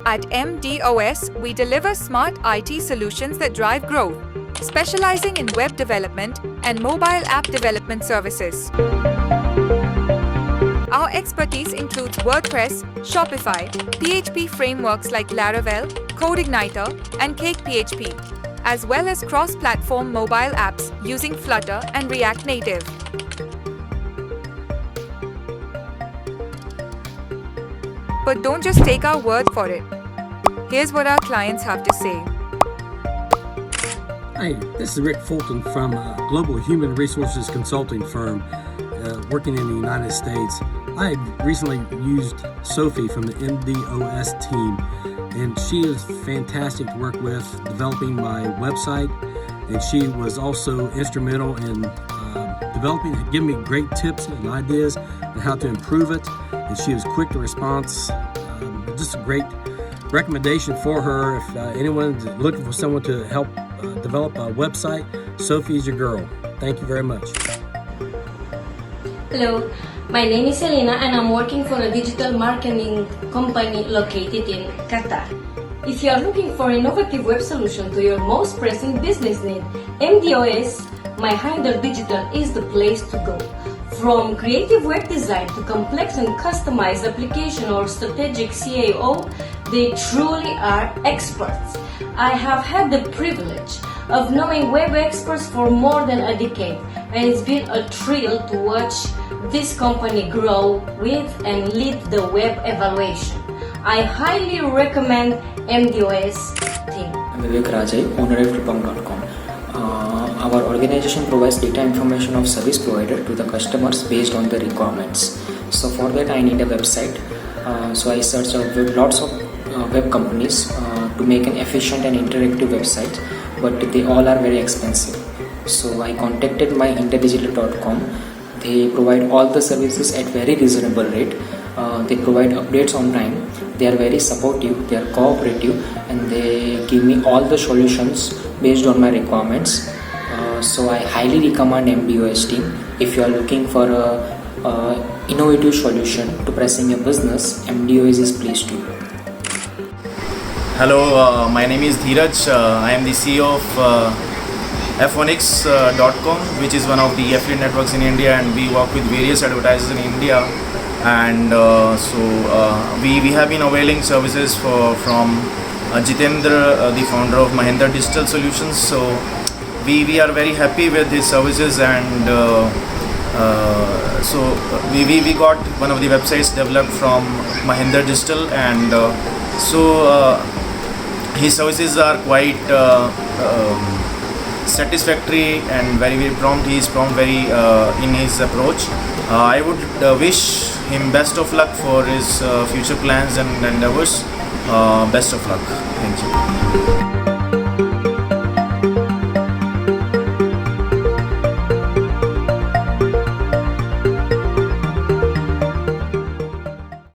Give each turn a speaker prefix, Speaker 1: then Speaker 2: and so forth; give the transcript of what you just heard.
Speaker 1: At MDOS, we deliver smart IT solutions that drive growth, specializing in web development and mobile app development services. Our expertise includes WordPress, Shopify, PHP frameworks like Laravel, CodeIgniter, and CakePHP, as well as cross-platform mobile apps using Flutter and React Native. But don't just take our word for it. Here's what our clients have to say.
Speaker 2: Hi, this is Rick Fulton from a global human resources consulting firm working in the United States. I recently used Sophie from the MDOS team, and she is fantastic to work with developing my website, and she was also instrumental in developing and giving me great tips and ideas on how to improve it, and she was quick to respond. Just a great recommendation for her. If anyone's looking for someone to help develop a website, Sophie is your girl. Thank you very much.
Speaker 3: Hello, my name is Selena and I'm working for a digital marketing company located in Qatar. If you are looking for an innovative web solution to your most pressing business need, MDOS, My Hinder Digital is the place to go. From creative web design to complex and customized application or strategic CAO, they truly are experts. I have had the privilege of knowing web experts for more than a decade, and it's been a thrill to watch this company grow with and lead the web evaluation. I highly recommend MDOS team.
Speaker 4: I'm Vivek Rajai, owner of Tripam.com. Our organization provides data information of service provider to the customers based on the requirements. So for that I need a website. So I search lots of web companies to make an efficient and interactive website, but they all are very expensive. So I contacted myhinderdigital.com. They provide all the services at very reasonable rate. They provide updates on time. They are very supportive, they are cooperative, and they give me all the solutions based on my requirements. So I highly recommend MDOS team if you are looking for a innovative solution to pressing your business. MDOS is pleased to.
Speaker 5: Hello, my name is Dheeraj. I am the CEO of F1x.com, which is one of the affiliate networks in India, and we work with various advertisers in India. And we have been availing services from Jitendra, the founder of Mahindra Digital Solutions. So we are very happy with his services, and we got one of the websites developed from Mahindra Digital, and his services are quite satisfactory and very prompt. He is prompt in his approach. I would wish him best of luck for his future plans and endeavors. Best of luck. Thank you.